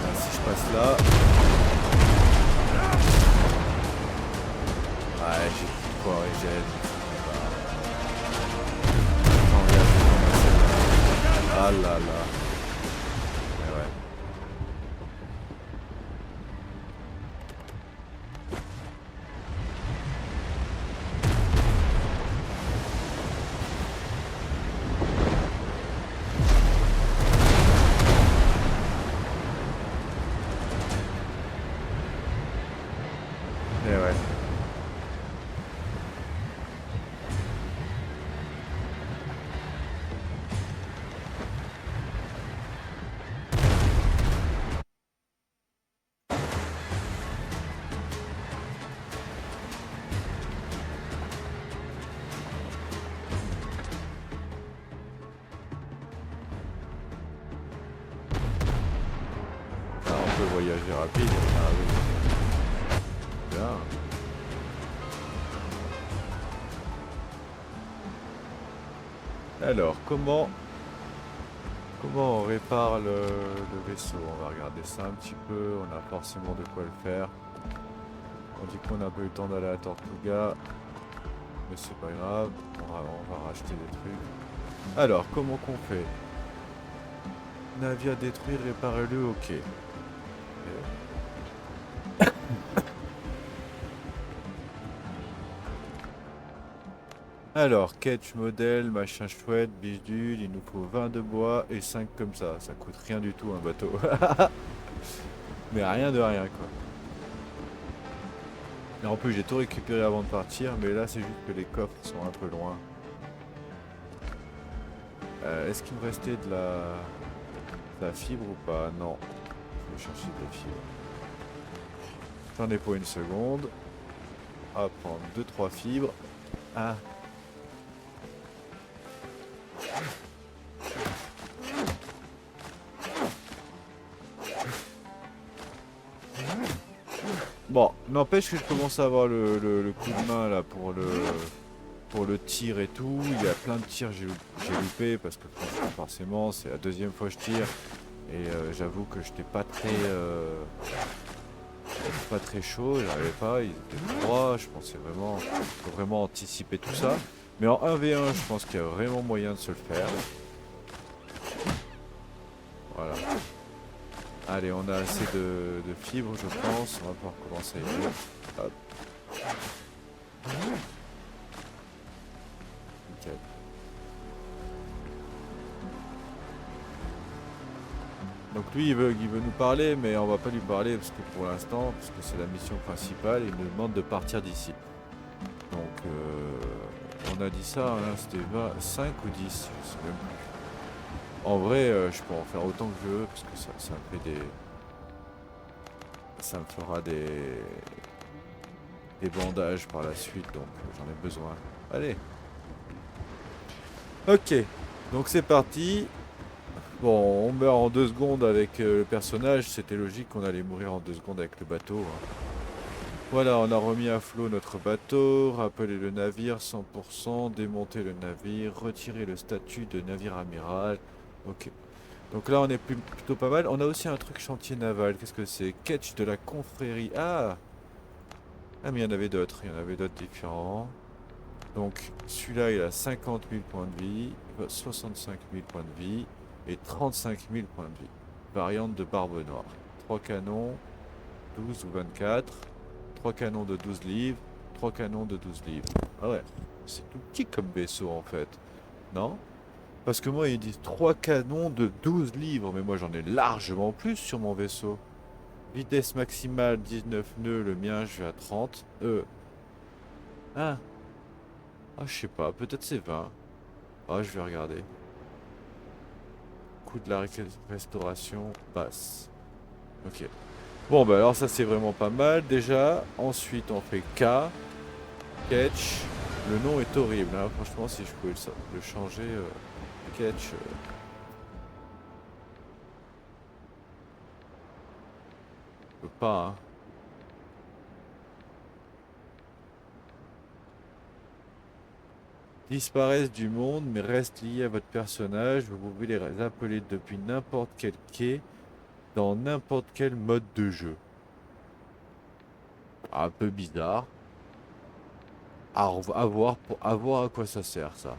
Là, si je passe là. Ouais, j'ai plus de quoi régène. Attends, regarde, ah là là. Mais ouais. Mais ouais. Ah, on peut voyager rapide. Ah oui. Bien. Alors, comment on répare le vaisseau? On va regarder ça un petit peu. On a forcément de quoi le faire. On dit qu'on n'a pas eu le temps d'aller à Tortuga. Mais c'est pas grave. On va racheter des trucs. Alors, comment qu'on fait? Navire détruit, réparez-le, ok. Alors, catch modèle, machin chouette, bidule, il nous faut 20 de bois et 5 comme ça. Ça coûte rien du tout un bateau. Mais rien de rien quoi. Et en plus j'ai tout récupéré avant de partir, mais là c'est juste que les coffres sont un peu loin. Est-ce qu'il me restait de la fibre ou pas? Non. Je vais chercher de la fibre. J'en ai pour une seconde. On va prendre 2-3 fibres. Ah. Bon, n'empêche que je commence à avoir le coup de main là pour le tir et tout. Il y a plein de tirs j'ai loupé parce que forcément c'est la deuxième fois que je tire. Et j'avoue que j'étais pas très chaud, j'arrivais pas, ils étaient 3, je pensais vraiment, faut vraiment anticiper tout ça. Mais en 1v1, je pense qu'il y a vraiment moyen de se le faire. Voilà. Allez, on a assez de fibres, je pense. On va pouvoir commencer à y aller. Hop. Nickel. Donc lui, il veut nous parler, mais on va pas lui parler parce que pour l'instant, parce que c'est la mission principale, il nous demande de partir d'ici. Donc, on a dit ça, hein, c'était 5 ou 10, je sais même plus. En vrai, je peux en faire autant que je veux parce que ça me fait des... Ça me fera des bandages par la suite, donc j'en ai besoin. Allez. Ok, donc c'est parti. Bon, on meurt en 2 secondes avec le personnage, c'était logique qu'on allait mourir en 2 secondes avec le bateau. Hein. Voilà, on a remis à flot notre bateau, rappelé le navire 100%, démonter le navire, retirer le statut de navire amiral. Ok. Donc là, on est plutôt pas mal. On a aussi un truc chantier naval. Qu'est-ce que c'est? Catch de la confrérie. Ah! Ah, mais il y en avait d'autres. Il y en avait d'autres différents. Donc, celui-là, il a 50 000 points de vie, 65 000 points de vie et 35 000 points de vie. Variante de barbe noire. 3 canons, 12 ou 24. 3 canons de 12 livres. 3 canons de 12 livres. Ah ouais, c'est tout petit comme vaisseau en fait. Non? Parce que moi, ils disent 3 canons de 12 livres. Mais moi, j'en ai largement plus sur mon vaisseau. Vitesse maximale 19 nœuds. Le mien, je vais à 30. Ah, je sais pas. Peut-être c'est 20. Ah, je vais regarder. Coût de la restauration basse. Ok. Bon, bah alors ça, c'est vraiment pas mal déjà. Ensuite, on fait K. Catch. Le nom est horrible. Hein. Franchement, si je pouvais le changer... Catch. Je peux pas, hein. Disparaissent du monde, mais restent liés à votre personnage. Vous pouvez les appeler depuis n'importe quel quai, dans n'importe quel mode de jeu. Un peu bizarre. À voir à quoi ça sert, ça.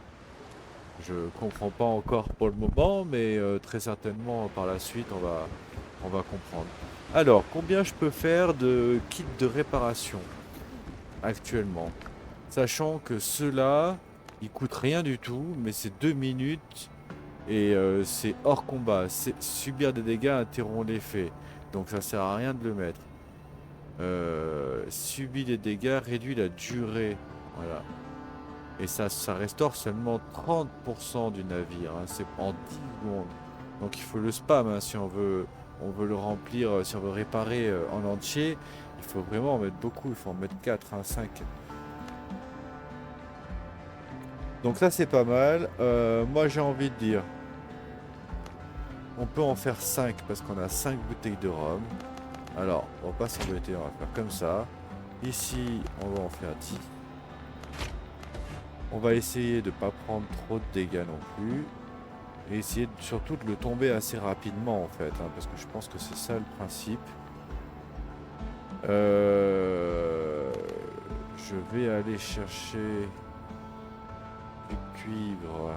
Je comprends pas encore pour le moment, mais très certainement par la suite on va comprendre. Alors, combien je peux faire de kits de réparation actuellement? Sachant que ceux-là, ils coûtent rien du tout, mais c'est 2 minutes et c'est hors combat. Subir des dégâts interrompt l'effet, donc ça sert à rien de le mettre. Subir des dégâts réduit la durée, voilà. Et ça restaure seulement 30% du navire, hein, c'est en 10 secondes. Donc il faut le spam hein, si on veut le remplir, si on veut réparer en entier. Il faut vraiment en mettre beaucoup, il faut en mettre 4, hein, 5. Donc ça c'est pas mal. Moi j'ai envie de dire, on peut en faire 5 parce qu'on a 5 bouteilles de rhum. Alors on va pas s'embêter, on va faire comme ça. Ici on va en faire 10. On va essayer de ne pas prendre trop de dégâts non plus. Et essayer surtout de le tomber assez rapidement en fait. Hein, parce que je pense que c'est ça le principe. Je vais aller chercher du cuivre.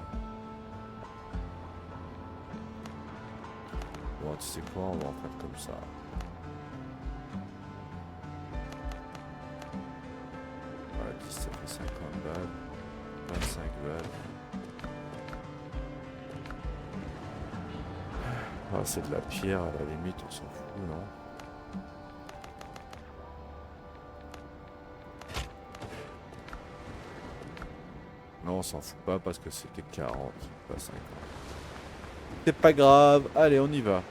Bon, tu sais quoi, on va en faire comme ça. Voilà, 10, ça fait 50 balles. 25 balles. Ah, c'est de la pierre, à la limite, on s'en fout, non? Non, on s'en fout pas parce que c'était 40, pas 50. C'est pas grave, allez, on y va.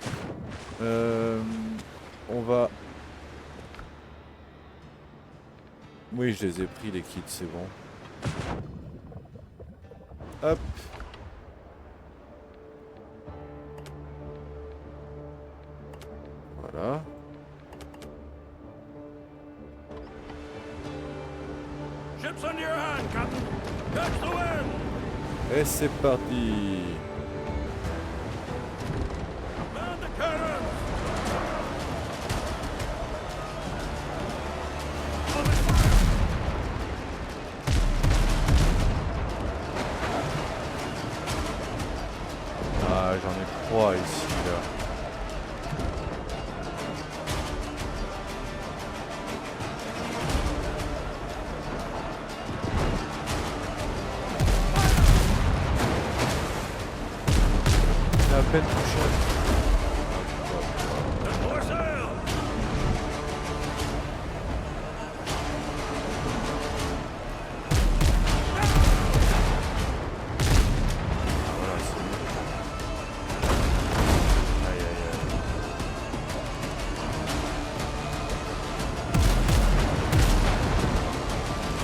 On va... Oui, je les ai pris, les kits, c'est bon. Hop. Voilà. Ships under your hand, Captain. Catch the wind. Et c'est parti. Man the cannons. froid ici là. Il a à peine touché. More sail! Voilà, c'est mieux. Aïe aïe aïe.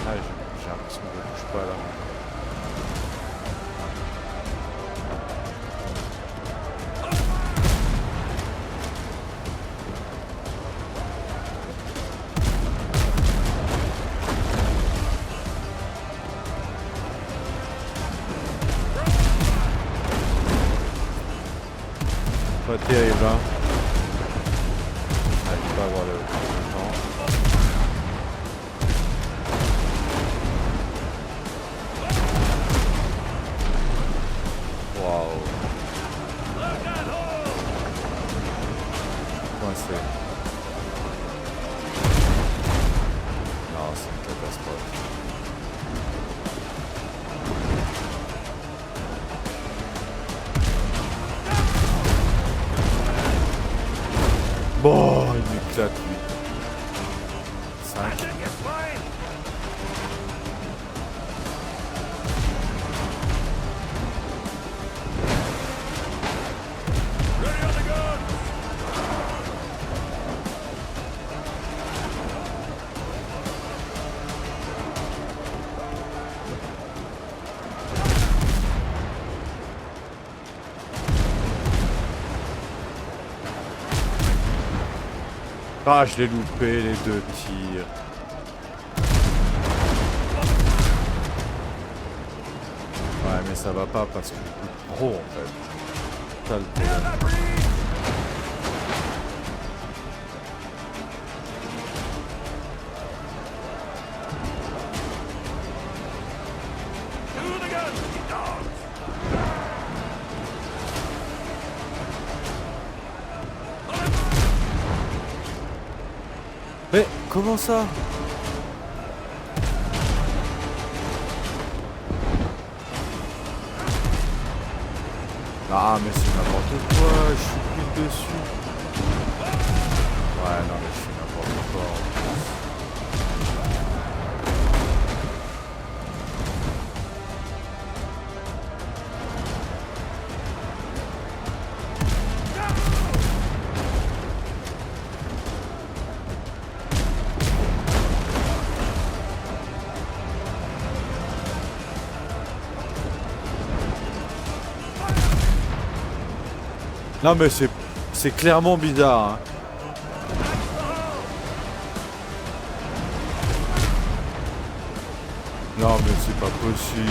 Ah, j'ai l'impression que je bouge pas là. Pas terrible hein. Ah, je vais pas avoir le temps. Waouh. Coincé. Non, c'est une catastrophe. Bon, il m'éclate lui. 5. I think it's fine! Ready on the gun! Ah, je l'ai loupé les 2 tirs. Ouais, mais ça va pas parce que je coupe trop en fait. Ça le problème. To the gun, you dogs! Mais comment ça? Ah mais c'est n'importe quoi, je suis pris dessus. Ouais non mais je suis n'importe quoi. Non mais c'est clairement bizarre hein. Non mais c'est pas possible.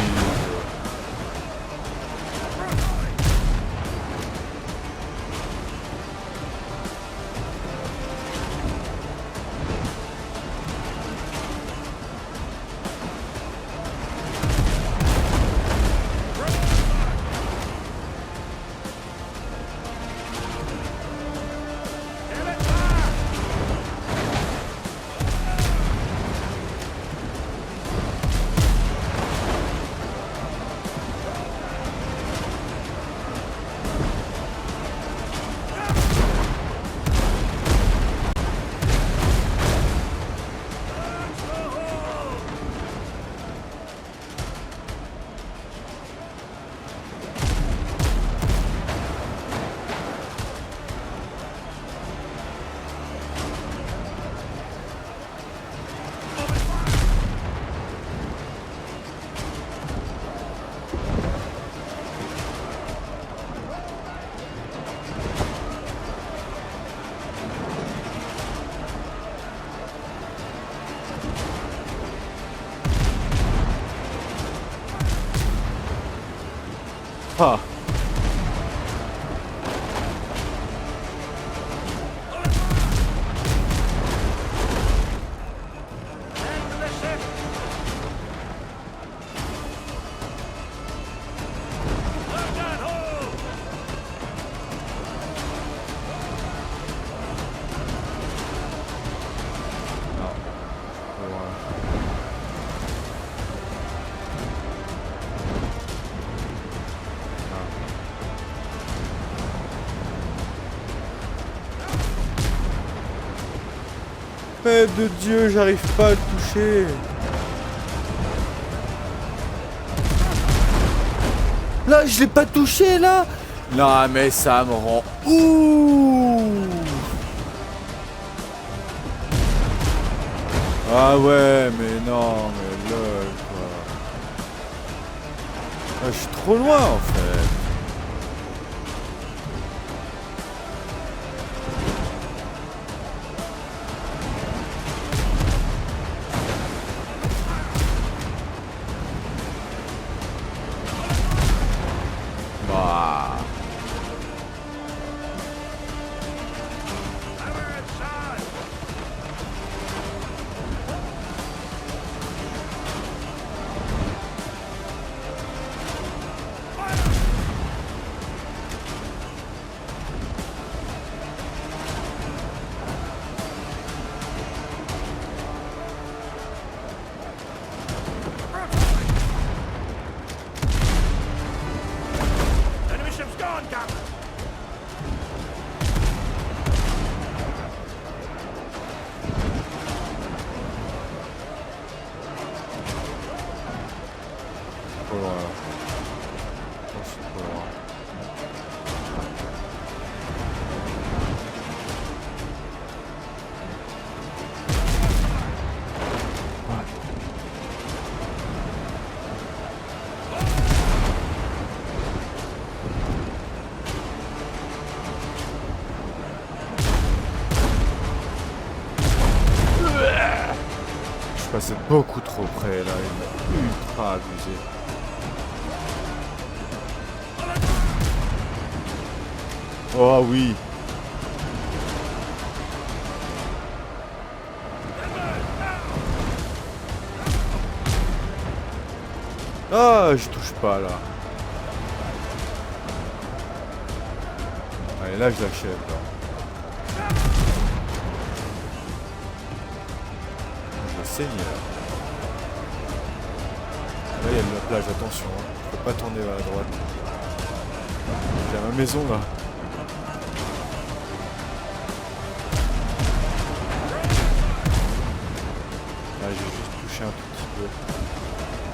Ah. Mais de Dieu, j'arrive pas à le toucher. Là, je l'ai pas touché, là. Non, mais ça me rend ouf. Ah ouais, mais non, mais lol, quoi. Ah, je suis trop loin, en fait. Bah. Hammer it, son! Enemy ship's gone, Captain! Trop loin, là. Oh, je suis trop loin. Je suis passé beaucoup trop près là, il m'a ultra abusé. Oh oui. Ah, je touche pas là. Allez, là je l'achève là. Je vais saigner là. Là il y a de la plage, attention, hein. Je peux pas tourner vers la droite. Il y a ma maison là. Là j'ai juste touché un tout petit peu.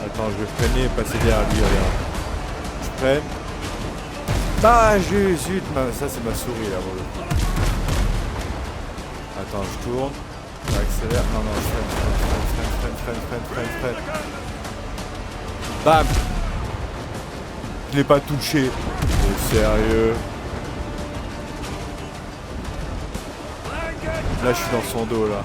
Attends, je vais freiner et passer derrière lui, regarde. Je freine. Bah zut, ça c'est ma souris là, bon. Attends, je tourne. J'accélère. Non, non, je freine. Bam. Je l'ai pas touché. Oh, sérieux. Là, je suis dans son dos, là.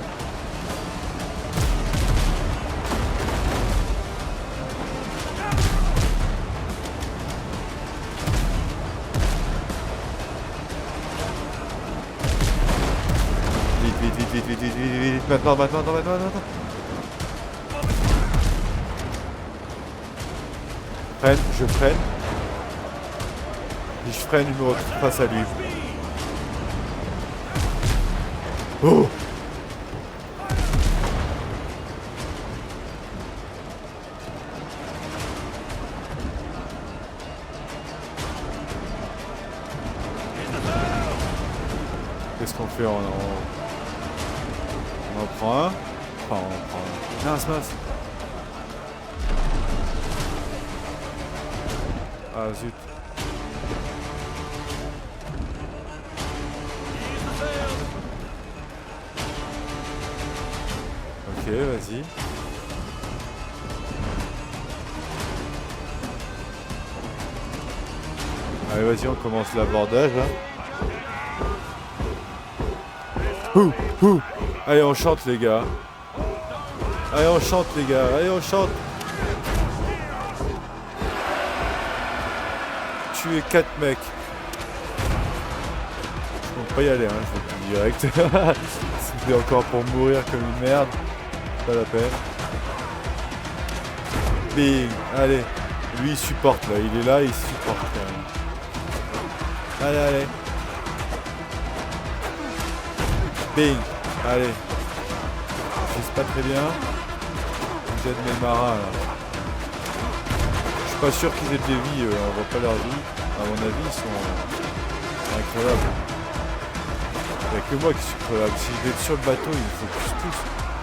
Vite. Maintenant. Je freine. Et je freine, je me retrouve face à lui. Oh! Qu'est-ce qu'on fait? On en prend un. Enfin, on en prend un. Mince. Ah zut. Ok, vas-y. Allez, vas-y, on commence l'abordage là. Ouh. Allez, on chante les gars. Allez, on chante. Tuer 4 mecs. Je compte pas y aller, hein, je vais plus direct. C'était encore pour mourir comme une merde. Pas la peine. Bing, allez. Lui il supporte là, il est là, il supporte quand même. Allez. Bing, allez. pas très bien. J'aide mes marins là. Je suis pas sûr qu'ils aient des vies, on voit pas leur vie. À mon avis, ils sont incroyables. Il n'y a que moi qui suis crevable. Si je vais sur le bateau, ils faut tous.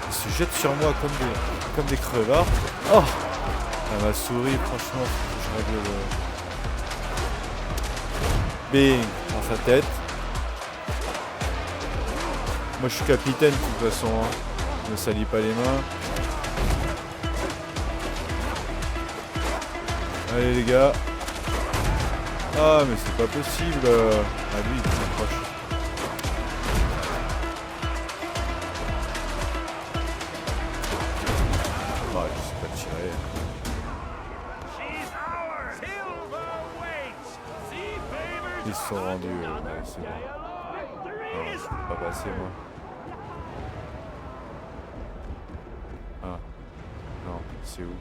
Ils se jettent sur moi comme des crevards. Oh, ah, ma souris, franchement, faut que je règle le... Bing, dans sa tête. Moi je suis capitaine de toute façon, hein. Je me salis pas les mains. Allez les gars. Ah mais c'est pas possible. Ah lui il est très proche. Ah je sais pas tirer. She's ours. Silver waits. Sea favors. Ils se sont rendus. Ouais, c'est bon. Non, je peux pas passer moi. Ah. Non, c'est où?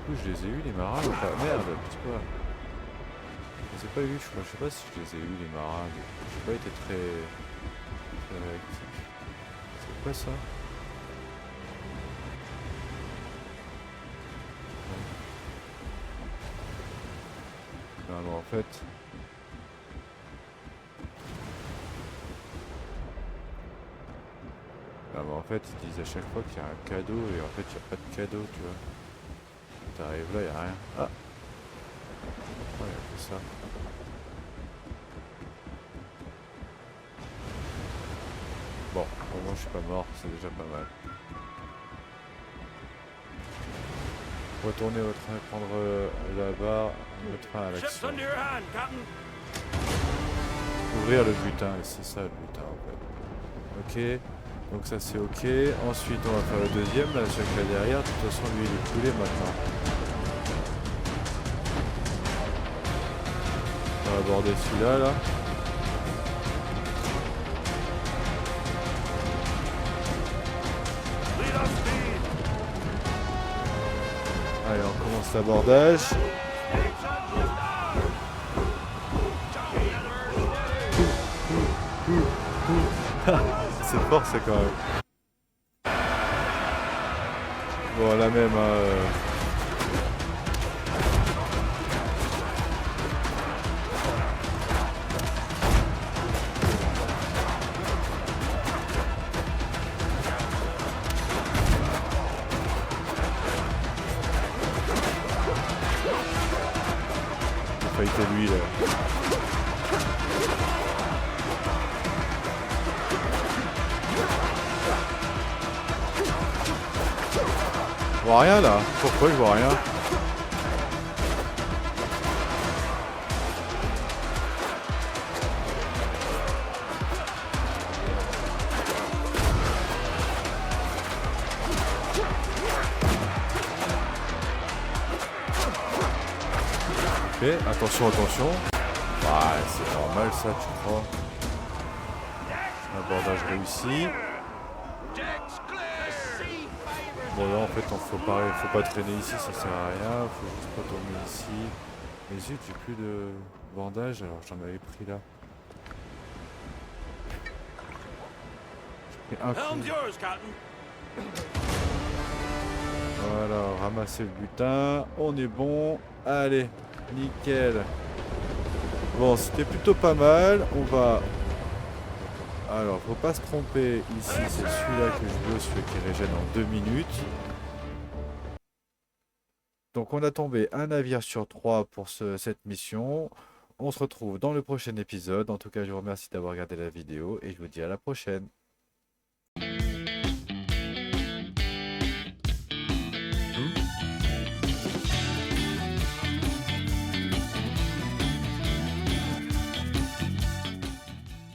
Du coup je les ai eu les marins ou pas? Merde, c'est quoi? Je les ai pas eu, je sais pas si je les ai eu les marins. J'ai pas été très réactif. C'est quoi ça? Non, non, en fait. Ah bah en fait ils disent à chaque fois qu'il y a un cadeau et en fait il n'y a pas de cadeau, tu vois. T'arrives là, il n'y a rien. Ah, pourquoi il a fait ça? Bon, au moins je suis pas mort, c'est déjà pas mal. Retournez au train, prendre la barre, le train à Ship's l'action. under your hand, Captain. Ouvrir le butin, et c'est ça le butin en fait. Ok, donc ça c'est ok. Ensuite on va faire le deuxième, là, celui qui est derrière. De toute façon lui il est coulé maintenant. On va aborder celui-là là. Lead off speed. Allez on commence l'abordage. C'est fort ça quand même. Bon là même il était lui là. Je vois rien là. Pourquoi je vois rien? Ok, attention, attention. Ouais, c'est normal ça, tu crois? Abordage réussi. Deck's clear. Sea favors. Bon là en fait faut pas traîner ici, ça sert à rien, faut juste pas tourner ici. Mais zut, j'ai plus de bandage alors j'en avais pris là. J'ai pris un coup. Helm's yours, Captain. Voilà, ramasser le butin, on est bon. Allez, nickel. Bon, c'était plutôt pas mal. On va... Alors, faut pas se tromper. Ici, c'est celui-là que je veux, celui qui régène en 2 minutes. Donc, on a tombé un navire sur 3 pour cette mission. On se retrouve dans le prochain épisode. En tout cas, je vous remercie d'avoir regardé la vidéo et je vous dis à la prochaine.